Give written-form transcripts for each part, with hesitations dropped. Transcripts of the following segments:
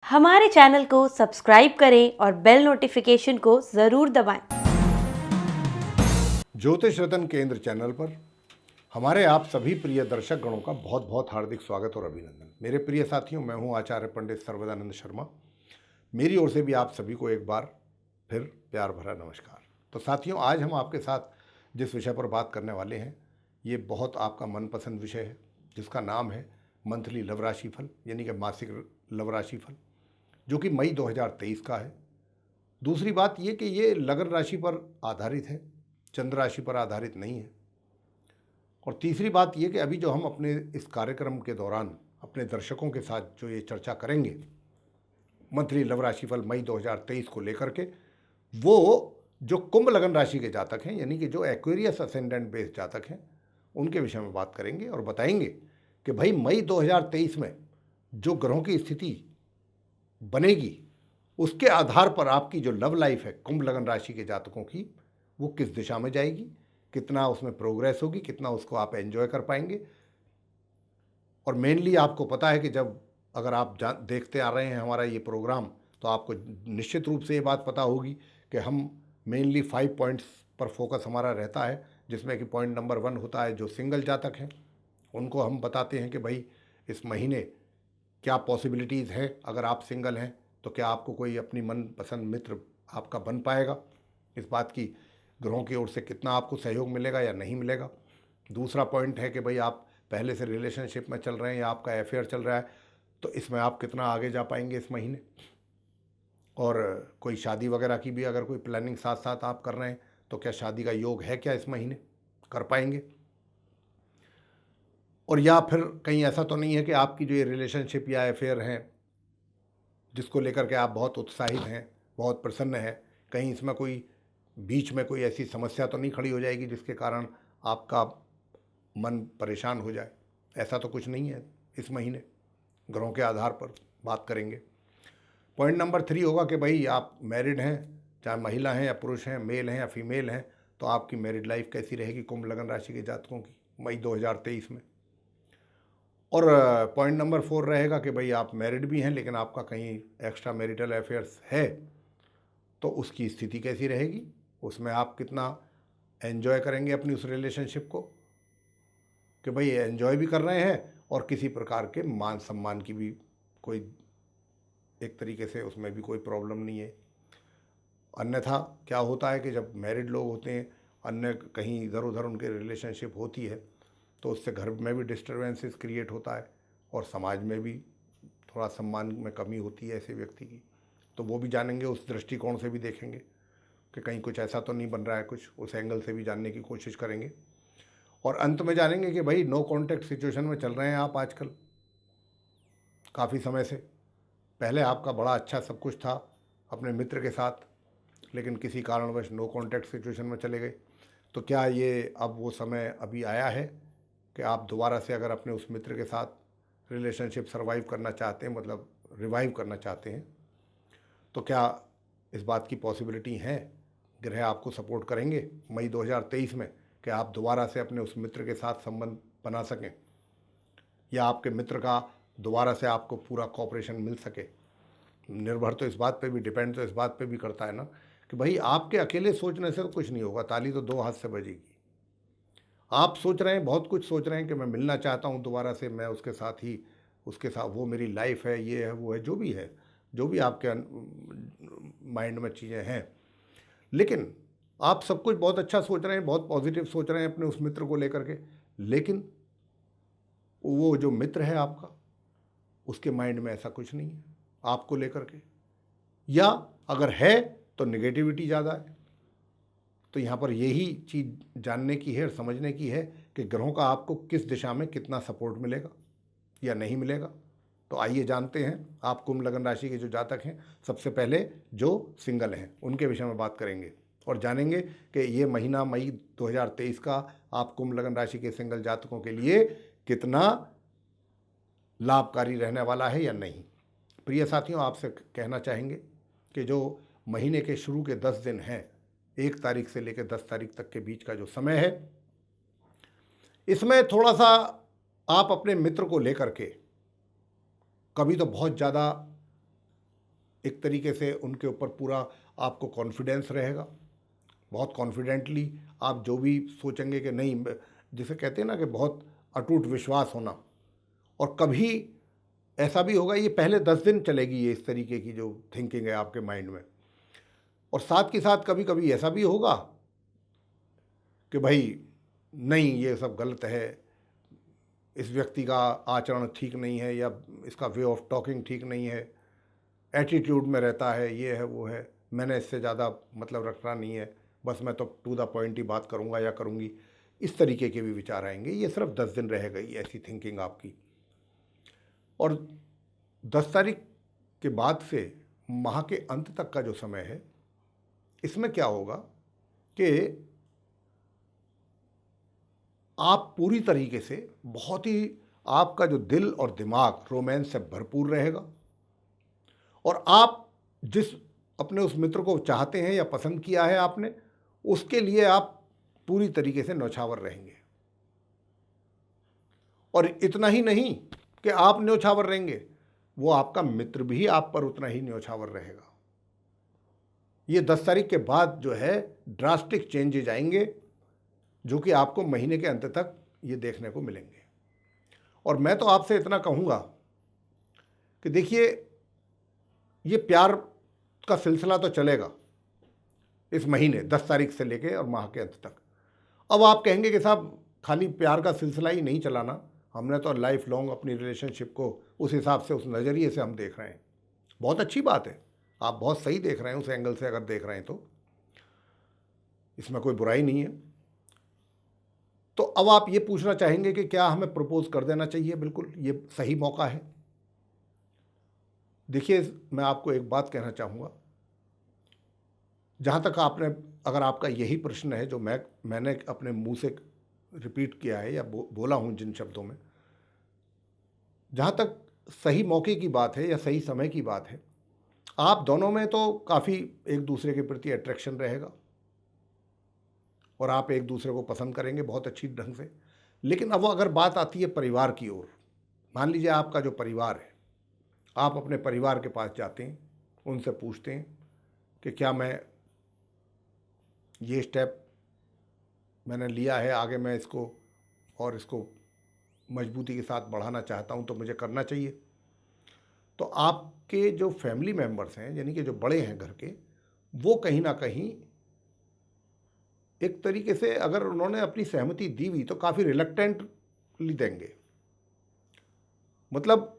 हमारे चैनल को सब्सक्राइब करें और बेल नोटिफिकेशन को ज़रूर दबाएं। ज्योतिष रतन केंद्र चैनल पर हमारे आप सभी प्रिय दर्शक गणों का बहुत बहुत हार्दिक स्वागत और अभिनंदन। मेरे प्रिय साथियों, मैं हूं आचार्य पंडित सर्वदानंद शर्मा। मेरी ओर से भी आप सभी को एक बार फिर प्यार भरा नमस्कार। तो साथियों, आज हम आपके साथ जिस विषय पर बात करने वाले हैं, ये बहुत आपका मनपसंद विषय है, जिसका नाम है मंथली लव राशि फल, यानी कि मासिक लव राशि फल, जो कि मई 2023 का है। दूसरी बात ये कि ये लगन राशि पर आधारित है, चंद्र राशि पर आधारित नहीं है। और तीसरी बात ये कि अभी जो हम अपने इस कार्यक्रम के दौरान अपने दर्शकों के साथ जो ये चर्चा करेंगे मंथली लव राशिफल मई 2023 को लेकर के, वो जो कुंभ लगन राशि के जातक हैं, यानी कि जो एक्वेरियस असेंडेंट बेस्ड जातक हैं, उनके विषय में बात करेंगे और बताएंगे कि भाई मई 2023 में जो ग्रहों की स्थिति बनेगी, उसके आधार पर आपकी जो लव लाइफ है कुंभ लगन राशि के जातकों की, वो किस दिशा में जाएगी, कितना उसमें प्रोग्रेस होगी, कितना उसको आप एंजॉय कर पाएंगे। और मेनली आपको पता है कि जब अगर आप देखते आ रहे हैं हमारा ये प्रोग्राम, तो आपको निश्चित रूप से ये बात पता होगी कि हम मेनली 5 पॉइंट्स पर फोकस हमारा रहता है, जिसमें कि पॉइंट नंबर 1 होता है जो सिंगल जातक हैं, उनको हम बताते हैं कि भाई इस महीने क्या पॉसिबिलिटीज़ हैं। अगर आप सिंगल हैं तो क्या आपको कोई अपनी मनपसंद मित्र आपका बन पाएगा, इस बात की ग्रहों की ओर से कितना आपको सहयोग मिलेगा या नहीं मिलेगा। दूसरा पॉइंट है कि भाई आप पहले से रिलेशनशिप में चल रहे हैं या आपका अफेयर चल रहा है, तो इसमें आप कितना आगे जा पाएंगे इस महीने। और कोई शादी वगैरह की भी अगर कोई प्लानिंग साथ साथ आप कर रहे हैं, तो क्या शादी का योग है, क्या इस महीने कर पाएंगे। और या फिर कहीं ऐसा तो नहीं है कि आपकी जो ये रिलेशनशिप या अफेयर हैं, जिसको लेकर के आप बहुत उत्साहित हैं, बहुत प्रसन्न हैं, कहीं इसमें कोई बीच में कोई ऐसी समस्या तो नहीं खड़ी हो जाएगी जिसके कारण आपका मन परेशान हो जाए। ऐसा तो कुछ नहीं है। इस महीने ग्रहों के आधार पर बात करेंगे। पॉइंट नंबर 3 होगा कि भाई आप मैरिड हैं, चाहे महिला हैं या पुरुष हैं, मेल हैं या फीमेल हैं, तो आपकी मैरिड लाइफ कैसी रहेगी कुंभ लगन राशि के जातकों की मई 2023 में। और पॉइंट नंबर 4 रहेगा कि भाई आप मैरिड भी हैं लेकिन आपका कहीं एक्स्ट्रा मैरिटल अफेयर्स है, तो उसकी स्थिति कैसी रहेगी, उसमें आप कितना एंजॉय करेंगे अपनी उस रिलेशनशिप को, कि भाई एंजॉय भी कर रहे हैं और किसी प्रकार के मान सम्मान की भी कोई एक तरीके से उसमें भी कोई प्रॉब्लम नहीं है। अन्यथा क्या होता है कि जब मैरिड लोग होते हैं, अन्य कहीं इधर उधर उनके रिलेशनशिप होती है, तो उससे घर में भी डिस्टर्बेंसेस क्रिएट होता है और समाज में भी थोड़ा सम्मान में कमी होती है ऐसे व्यक्ति की। तो वो भी जानेंगे, उस दृष्टिकोण से भी देखेंगे कि कहीं कुछ ऐसा तो नहीं बन रहा है, कुछ उस एंगल से भी जानने की कोशिश करेंगे। और अंत में जानेंगे कि भाई नो कॉन्टैक्ट सिचुएशन में चल रहे हैं आप आजकल काफ़ी समय से। पहले आपका बड़ा अच्छा सब कुछ था अपने मित्र के साथ, लेकिन किसी कारणवश नो कॉन्टैक्ट सिचुएशन में चले गए। तो क्या ये अब वो समय अभी आया है कि आप दोबारा से अगर अपने उस मित्र के साथ रिलेशनशिप सर्वाइव करना चाहते हैं, मतलब रिवाइव करना चाहते हैं, तो क्या इस बात की पॉसिबिलिटी है, ग्रह आपको सपोर्ट करेंगे मई 2023 में कि आप दोबारा से अपने उस मित्र के साथ संबंध बना सकें, या आपके मित्र का दोबारा से आपको पूरा कॉपरेशन मिल सके। निर्भर तो इस बात पे भी, डिपेंड तो इस बात पे भी करता है ना कि भाई आपके अकेले सोचने से तो कुछ नहीं होगा, ताली तो 2 हाथ से बजेगी। आप सोच रहे हैं, बहुत कुछ सोच रहे हैं कि मैं मिलना चाहता हूँ दोबारा से, मैं उसके साथ ही, उसके साथ वो मेरी लाइफ है, ये है, वो है, जो भी है, जो भी आपके माइंड में चीज़ें हैं, लेकिन आप सब कुछ बहुत अच्छा सोच रहे हैं, बहुत पॉजिटिव सोच रहे हैं अपने उस मित्र को लेकर के, लेकिन वो जो मित्र है आपका, उसके माइंड में ऐसा कुछ नहीं है आपको लेकर के, या अगर है तो नेगेटिविटी ज़्यादा है। तो यहाँ पर यही चीज़ जानने की है और समझने की है कि ग्रहों का आपको किस दिशा में कितना सपोर्ट मिलेगा या नहीं मिलेगा। तो आइए जानते हैं आप कुंभ लगन राशि के जो जातक हैं, सबसे पहले जो सिंगल हैं उनके विषय में बात करेंगे और जानेंगे कि ये महीना मई 2023 का आप कुंभ लगन राशि के सिंगल जातकों के लिए कितना लाभकारी रहने वाला है या नहीं। प्रिय साथियों, आपसे कहना चाहेंगे कि जो महीने के शुरू के 10 दिन हैं, 1 तारीख से लेकर 10 तारीख तक के बीच का जो समय है, इसमें थोड़ा सा आप अपने मित्र को लेकर के कभी तो बहुत ज़्यादा एक तरीके से उनके ऊपर पूरा आपको कॉन्फिडेंस रहेगा। बहुत कॉन्फिडेंटली आप जो भी सोचेंगे कि नहीं, जिसे कहते हैं ना कि बहुत अटूट विश्वास होना। और कभी ऐसा भी होगा, ये पहले 10 दिन चलेगी ये इस तरीके की जो थिंकिंग है आपके माइंड में। और साथ के साथ कभी कभी ऐसा भी होगा कि भाई नहीं, ये सब गलत है, इस व्यक्ति का आचरण ठीक नहीं है, या इसका वे ऑफ टॉकिंग ठीक नहीं है, एटीट्यूड में रहता है, ये है वो है, मैंने इससे ज़्यादा मतलब रखना नहीं है, बस मैं तो टू द पॉइंट ही बात करूँगा या करूँगी। इस तरीके के भी विचार आएंगे। ये सिर्फ 10 दिन रह गई ऐसी थिंकिंग आपकी। और 10 तारीख के बाद से माह के अंत तक का जो समय है, इसमें क्या होगा कि आप पूरी तरीके से बहुत ही, आपका जो दिल और दिमाग रोमांस से भरपूर रहेगा, और आप जिस अपने उस मित्र को चाहते हैं या पसंद किया है आपने, उसके लिए आप पूरी तरीके से न्यौछावर रहेंगे। और इतना ही नहीं कि आप न्यौछावर रहेंगे, वो आपका मित्र भी आप पर उतना ही न्यौछावर रहेगा। ये 10 तारीख के बाद जो है ड्रास्टिक चेंजेज आएंगे, जो कि आपको महीने के अंत तक ये देखने को मिलेंगे। और मैं तो आपसे इतना कहूँगा कि देखिए, ये प्यार का सिलसिला तो चलेगा इस महीने 10 तारीख से लेके और माह के अंत तक। अब आप कहेंगे कि साहब खाली प्यार का सिलसिला ही नहीं चलाना, हमने तो लाइफ लॉन्ग अपनी रिलेशनशिप को उस हिसाब से, उस नज़रिए से हम देख रहे हैं। बहुत अच्छी बात है, आप बहुत सही देख रहे हैं उस एंगल से, अगर देख रहे हैं तो इसमें कोई बुराई नहीं है। तो अब आप ये पूछना चाहेंगे कि क्या हमें प्रपोज कर देना चाहिए? बिल्कुल, ये सही मौका है। देखिए, मैं आपको एक बात कहना चाहूँगा, जहाँ तक आपने, अगर आपका यही प्रश्न है जो मैंने अपने मुंह से रिपीट किया है या बोला हूँ जिन शब्दों में, जहाँ तक सही मौके की बात है या सही समय की बात है, आप दोनों में तो काफ़ी एक दूसरे के प्रति अट्रैक्शन रहेगा और आप एक दूसरे को पसंद करेंगे बहुत अच्छी ढंग से। लेकिन अब अगर बात आती है परिवार की ओर, मान लीजिए आपका जो परिवार है, आप अपने परिवार के पास जाते हैं, उनसे पूछते हैं कि क्या मैं ये स्टेप मैंने लिया है, आगे मैं इसको और इसको मजबूती के साथ बढ़ाना चाहता हूँ, तो मुझे करना चाहिए। तो आपके जो फैमिली मेंबर्स हैं, यानी कि जो बड़े हैं घर के, वो कहीं ना कहीं एक तरीके से अगर उन्होंने अपनी सहमति दी हुई तो काफ़ी रिलक्टेंटली देंगे। मतलब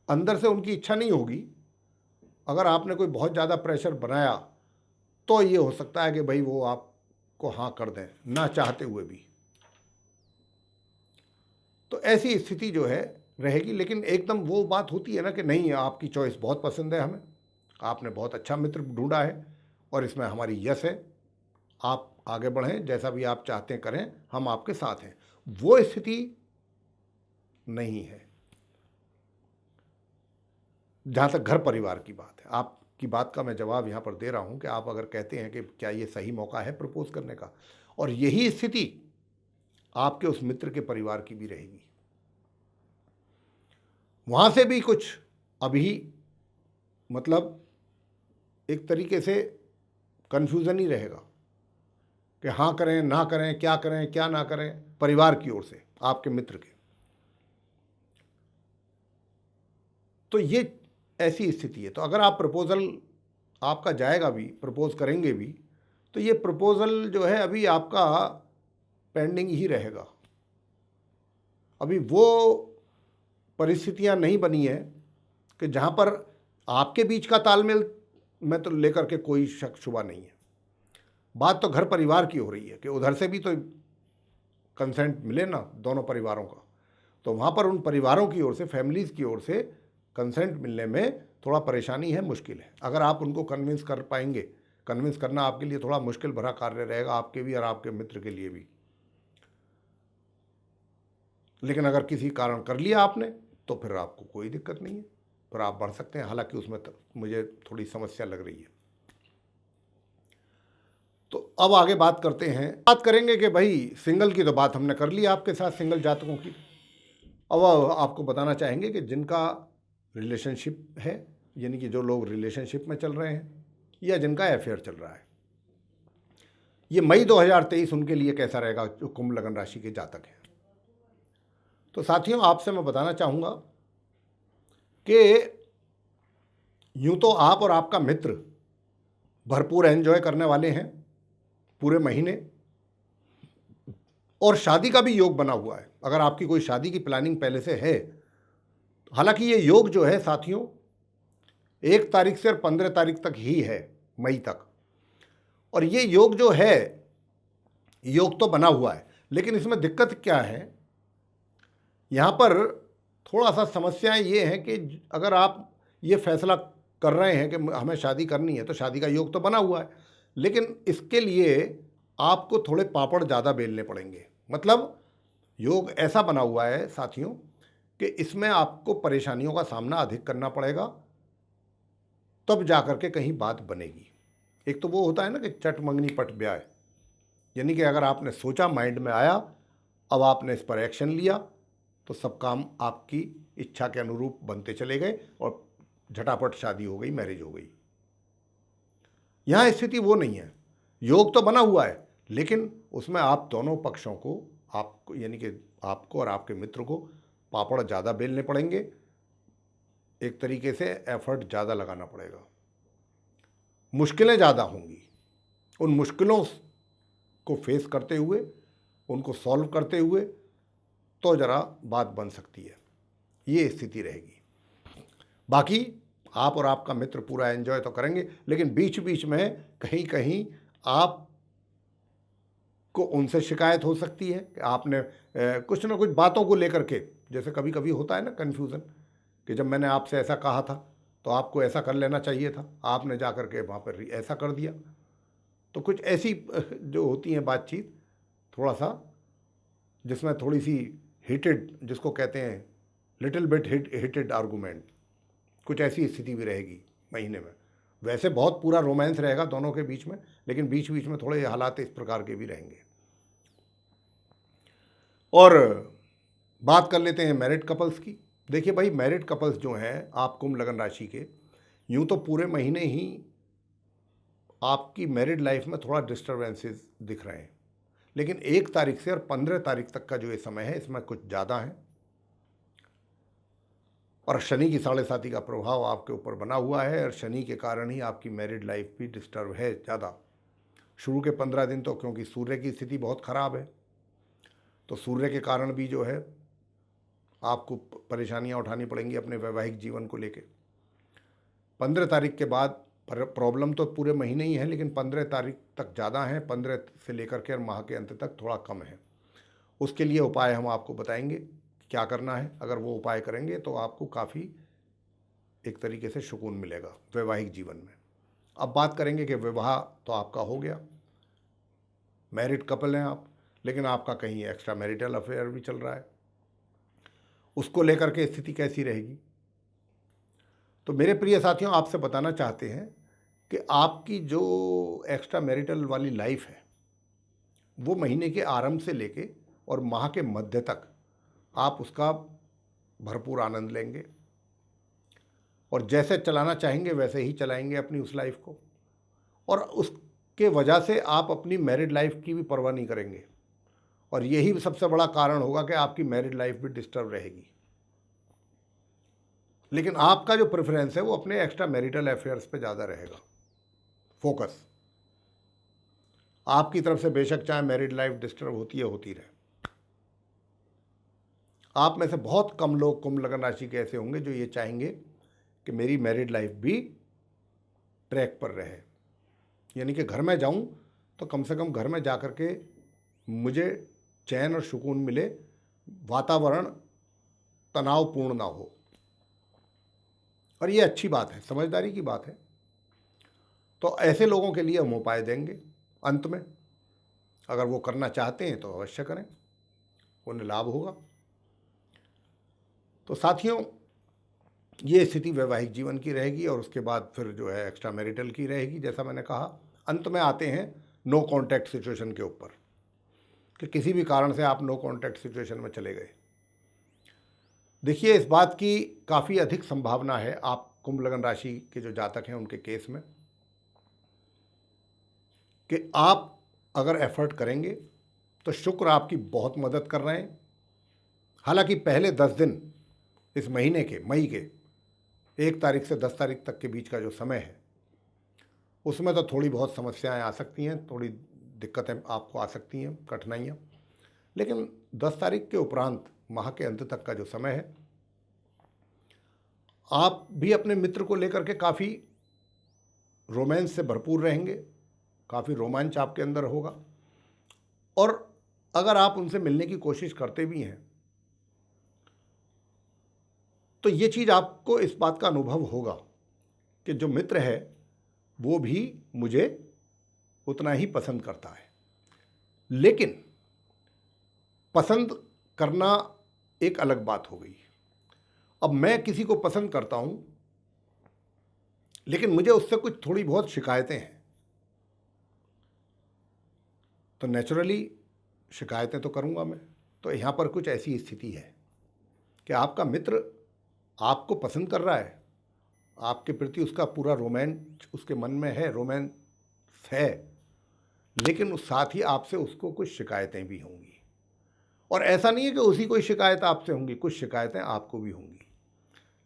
अंदर से उनकी इच्छा नहीं होगी। अगर आपने कोई बहुत ज़्यादा प्रेशर बनाया तो ये हो सकता है कि भाई वो आपको हाँ कर दें, ना चाहते हुए भी। तो ऐसी स्थिति जो है रहेगी। लेकिन एकदम वो बात होती है ना कि नहीं, आपकी चॉइस बहुत पसंद है हमें, आपने बहुत अच्छा मित्र ढूंढा है और इसमें हमारी यस है, आप आगे बढ़ें, जैसा भी आप चाहते हैं करें, हम आपके साथ हैं, वो स्थिति नहीं है। जहाँ तक घर परिवार की बात है, आपकी बात का मैं जवाब यहाँ पर दे रहा हूँ कि आप अगर कहते हैं कि क्या ये सही मौका है प्रपोज करने का, और यही स्थिति आपके उस मित्र के परिवार की भी रहेगी। वहाँ से भी कुछ अभी मतलब एक तरीके से कन्फ्यूज़न ही रहेगा कि हाँ करें ना करें, क्या करें क्या ना करें, परिवार की ओर से आपके मित्र के। तो ये ऐसी स्थिति है। तो अगर आप प्रपोज़ल आपका जाएगा भी, प्रपोज़ करेंगे भी, तो ये प्रपोज़ल जो है अभी आपका पेंडिंग ही रहेगा। अभी वो परिस्थितियां नहीं बनी है कि जहाँ पर आपके बीच का तालमेल में तो लेकर के कोई शक शुबा नहीं है। बात तो घर परिवार की हो रही है कि उधर से भी तो कंसेंट मिले ना दोनों परिवारों का। तो वहाँ पर उन परिवारों की ओर से, फैमिलीज़ की ओर से कंसेंट मिलने में थोड़ा परेशानी है, मुश्किल है। अगर आप उनको कन्विंस कर पाएंगे, कन्विंस करना आपके लिए थोड़ा मुश्किल भरा कार्य रहेगा, आपके भी और आपके मित्र के लिए भी। लेकिन अगर किसी कारण कर लिया आपने तो फिर आपको कोई दिक्कत नहीं है, फिर आप बढ़ सकते हैं। हालांकि उसमें मुझे थोड़ी समस्या लग रही है। तो अब आगे बात करते हैं, बात करेंगे कि भाई सिंगल की तो बात हमने कर ली आपके साथ, सिंगल जातकों की। अब आपको बताना चाहेंगे कि जिनका रिलेशनशिप है यानी कि जो लोग रिलेशनशिप में चल रहे हैं या जिनका अफेयर चल रहा है, ये मई 2023 उनके लिए कैसा रहेगा जो कुंभ लगन राशि के जातक हैं। तो साथियों, आपसे मैं बताना चाहूँगा कि यूँ तो आप और आपका मित्र भरपूर एंजॉय करने वाले हैं पूरे महीने, और शादी का भी योग बना हुआ है। अगर आपकी कोई शादी की प्लानिंग पहले से है, हालांकि ये योग जो है साथियों 1 तारीख से और 15 तारीख तक ही है, मई तक, और ये योग जो है, योग तो बना हुआ है, लेकिन इसमें दिक्कत क्या है, यहाँ पर थोड़ा सा समस्याएं ये हैं कि अगर आप ये फैसला कर रहे हैं कि हमें शादी करनी है, तो शादी का योग तो बना हुआ है, लेकिन इसके लिए आपको थोड़े पापड़ ज़्यादा बेलने पड़ेंगे। मतलब योग ऐसा बना हुआ है साथियों कि इसमें आपको परेशानियों का सामना अधिक करना पड़ेगा, तब जाकर के कहीं बात बनेगी। एक तो वो होता है ना कि चट मंगनी पट ब्याह, यानी कि अगर आपने सोचा, माइंड में आया, अब आपने इस पर एक्शन लिया, तो सब काम आपकी इच्छा के अनुरूप बनते चले गए और झटापट शादी हो गई, मैरिज हो गई। यहाँ स्थिति वो नहीं है। योग तो बना हुआ है, लेकिन उसमें आप दोनों पक्षों को, आपको यानी कि आपको और आपके मित्र को पापड़ ज़्यादा बेलने पड़ेंगे, एक तरीके से एफर्ट ज़्यादा लगाना पड़ेगा, मुश्किलें ज़्यादा होंगी। उन मुश्किलों को फेस करते हुए, उनको सॉल्व करते हुए तो ज़रा बात बन सकती है, ये स्थिति रहेगी। बाकी आप और आपका मित्र पूरा एंजॉय तो करेंगे, लेकिन बीच बीच में कहीं कहीं आप को उनसे शिकायत हो सकती है कि आपने कुछ ना कुछ बातों को लेकर के, जैसे कभी कभी होता है ना कन्फ्यूज़न, कि जब मैंने आपसे ऐसा कहा था तो आपको ऐसा कर लेना चाहिए था, आपने जा कर के वहाँ पर ऐसा कर दिया। तो कुछ ऐसी जो होती हैं बातचीत, थोड़ा सा जिसमें थोड़ी सी हीटेड, जिसको कहते हैं लिटिल बिट हीटेड आर्गूमेंट, कुछ ऐसी स्थिति भी रहेगी महीने में। वैसे बहुत पूरा रोमांस रहेगा दोनों के बीच में, लेकिन बीच बीच में थोड़े हालात इस प्रकार के भी रहेंगे। और बात कर लेते हैं मैरिड कपल्स की। देखिए भाई, मैरिड कपल्स जो हैं आप कुंभ लगन राशि के, यूँ तो पूरे महीने ही आपकी मैरिड लाइफ में थोड़ा डिस्टर्बेंसेस दिख रहे हैं, लेकिन 1 तारीख से और 15 तारीख तक का जो ये समय है, इसमें कुछ ज़्यादा है। और शनि की 7.5 का प्रभाव आपके ऊपर बना हुआ है, और शनि के कारण ही आपकी मैरिड लाइफ भी डिस्टर्ब है ज़्यादा। शुरू के 15 दिन तो क्योंकि सूर्य की स्थिति बहुत ख़राब है, तो सूर्य के कारण भी जो है आपको परेशानियां उठानी पड़ेंगी अपने वैवाहिक जीवन को लेके। 15 तारीख के बाद प्रॉब्लम तो पूरे महीने ही है, लेकिन 15 तारीख तक ज़्यादा है, 15 से लेकर के माह के अंत तक थोड़ा कम है। उसके लिए उपाय हम आपको बताएंगे क्या करना है। अगर वो उपाय करेंगे तो आपको काफ़ी एक तरीके से सुकून मिलेगा वैवाहिक जीवन में। अब बात करेंगे कि विवाह तो आपका हो गया, मैरिड कपल हैं आप, लेकिन आपका कहीं एक्स्ट्रा मैरिटल अफेयर भी चल रहा है, उसको लेकर के स्थिति कैसी रहेगी। तो मेरे प्रिय साथियों, आपसे बताना चाहते हैं कि आपकी जो एक्स्ट्रा मैरिटल वाली लाइफ है, वो महीने के आरंभ से लेके और माह के मध्य तक आप उसका भरपूर आनंद लेंगे, और जैसे चलाना चाहेंगे वैसे ही चलाएंगे अपनी उस लाइफ को, और उसके वजह से आप अपनी मैरिड लाइफ की भी परवाह नहीं करेंगे, और यही सबसे बड़ा कारण होगा कि आपकी मैरिड लाइफ भी डिस्टर्ब रहेगी। लेकिन आपका जो प्रेफरेंस है वो अपने एक्स्ट्रा मैरिटल अफेयर्स पे ज़्यादा रहेगा फोकस। आपकी तरफ से बेशक चाहे मैरिड लाइफ डिस्टर्ब होती है, होती रहे। आप में से बहुत कम लोग कुंभ लगन राशि के ऐसे होंगे जो ये चाहेंगे कि मेरी मैरिड लाइफ भी ट्रैक पर रहे, यानी कि घर में जाऊं तो कम से कम घर में जा कर के मुझे चैन और सुकून मिले, वातावरण तनावपूर्ण ना हो। और ये अच्छी बात है, समझदारी की बात है। तो ऐसे लोगों के लिए हम उपाय देंगे अंत में, अगर वो करना चाहते हैं तो अवश्य करें, उन्हें लाभ होगा। तो साथियों, ये स्थिति वैवाहिक जीवन की रहेगी, और उसके बाद फिर जो है एक्स्ट्रा मैरिटल की रहेगी। जैसा मैंने कहा, अंत में आते हैं नो कॉन्टैक्ट सिचुएशन के ऊपर, कि किसी भी कारण से आप नो कॉन्टैक्ट सिचुएशन में चले गए। देखिए, इस बात की काफ़ी अधिक संभावना है कुंभ लगन राशि के जो जातक हैं उनके केस में कि आप अगर एफर्ट करेंगे तो शुक्र आपकी बहुत मदद कर रहे हैं। हालांकि पहले 10 दिन इस महीने के मई के 1 तारीख से 10 तारीख तक के बीच का जो समय है उसमें तो थोड़ी बहुत समस्याएं आ सकती हैं, थोड़ी दिक्कतें आपको आ सकती हैं, कठिनाइयाँ, लेकिन 10 तारीख के उपरांत माह के अंत तक का जो समय है आप भी अपने मित्र को लेकर के काफ़ी रोमांस से भरपूर रहेंगे, काफ़ी रोमांच आपके अंदर होगा। और अगर आप उनसे मिलने की कोशिश करते भी हैं तो ये चीज़ आपको इस बात का अनुभव होगा कि जो मित्र है वो भी मुझे उतना ही पसंद करता है। लेकिन पसंद करना एक अलग बात हो गई। अब मैं किसी को पसंद करता हूं लेकिन मुझे उससे कुछ थोड़ी बहुत शिकायतें हैं, तो नेचुरली शिकायतें तो करूंगा मैं। तो यहाँ पर कुछ ऐसी स्थिति है कि आपका मित्र आपको पसंद कर रहा है, आपके प्रति उसका पूरा रोमांच उसके मन में है, रोमांस है, लेकिन उस साथ ही आपसे उसको कुछ शिकायतें भी होंगी। और ऐसा नहीं है कि उसी कोई शिकायत आपसे होंगी, कुछ शिकायतें आपको भी होंगी।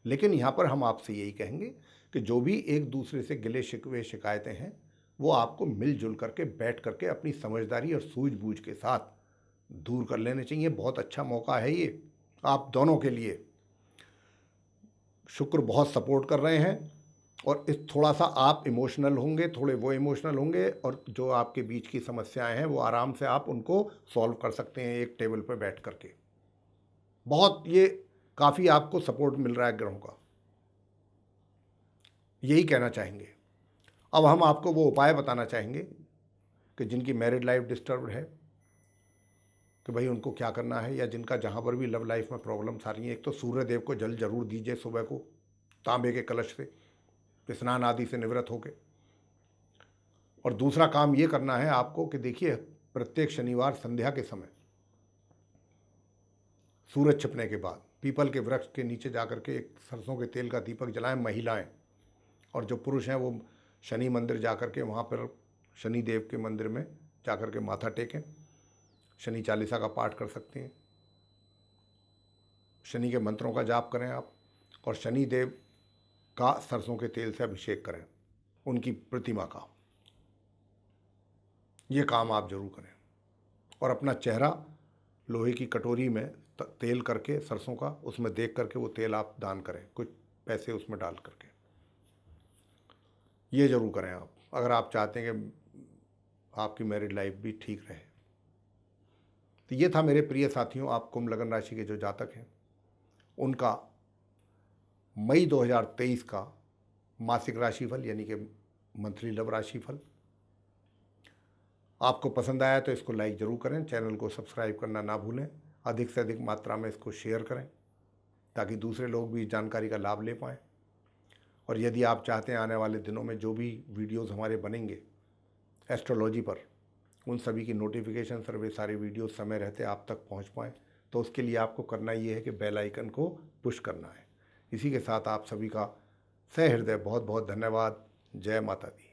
लेकिन यहाँ पर हम आपसे यही कहेंगे कि जो भी एक दूसरे से गिले शिकवे शिकायतें हैं वो आपको मिलजुल करके बैठ करके अपनी समझदारी और सूझबूझ के साथ दूर कर लेने चाहिए। बहुत अच्छा मौका है ये आप दोनों के लिए। शुक्र बहुत सपोर्ट कर रहे हैं और इस थोड़ा सा आप इमोशनल होंगे, थोड़े वो इमोशनल होंगे, और जो आपके बीच की समस्याएं हैं वो आराम से आप उनको सॉल्व कर सकते हैं एक टेबल पर बैठ करके। बहुत ये काफ़ी आपको सपोर्ट मिल रहा है ग्रहों का, यही कहना चाहेंगे। अब हम आपको वो उपाय बताना चाहेंगे कि जिनकी मैरिड लाइफ डिस्टर्ब्ड है कि भाई उनको क्या करना है, या जिनका जहाँ पर भी लव लाइफ में प्रॉब्लम्स आ रही हैं। एक तो सूर्य देव को जल जरूर दीजिए सुबह को तांबे के कलश से, स्नान आदि से निवृत्त होके। और दूसरा काम ये करना है आपको कि देखिए प्रत्येक शनिवार संध्या के समय सूरज छिपने के बाद पीपल के वृक्ष के नीचे जाकर के एक सरसों के तेल का दीपक जलाएं महिलाएं, और जो पुरुष हैं वो शनि मंदिर जाकर के वहाँ पर शनि देव के मंदिर में जाकर के माथा टेकें। शनि चालीसा का पाठ कर सकते हैं, शनि के मंत्रों का जाप करें आप, और शनि देव का सरसों के तेल से अभिषेक करें उनकी प्रतिमा का। ये काम आप जरूर करें। और अपना चेहरा लोहे की कटोरी में तेल करके सरसों का उसमें देख करके वो तेल आप दान करें, कुछ पैसे उसमें डाल करके। ये जरूर करें आप, अगर आप चाहते हैं कि आपकी मैरिड लाइफ भी ठीक रहे। तो ये था मेरे प्रिय साथियों, आप कुंभ लगन राशि के जो जातक हैं उनका मई 2023 का मासिक राशिफल यानी कि मंथली लव राशिफल। आपको पसंद आया तो इसको लाइक ज़रूर करें, चैनल को सब्सक्राइब करना ना भूलें, अधिक से अधिक मात्रा में इसको शेयर करें ताकि दूसरे लोग भी इस जानकारी का लाभ ले पाएँ। और यदि आप चाहते हैं आने वाले दिनों में जो भी वीडियोस हमारे बनेंगे एस्ट्रोलॉजी पर, उन सभी की नोटिफिकेशन सर्वे सारे वीडियोस समय रहते आप तक पहुंच पाएँ, तो उसके लिए आपको करना ये है कि बेल आइकन को पुश करना है। इसी के साथ आप सभी का सहृदय बहुत बहुत धन्यवाद। जय माता दी।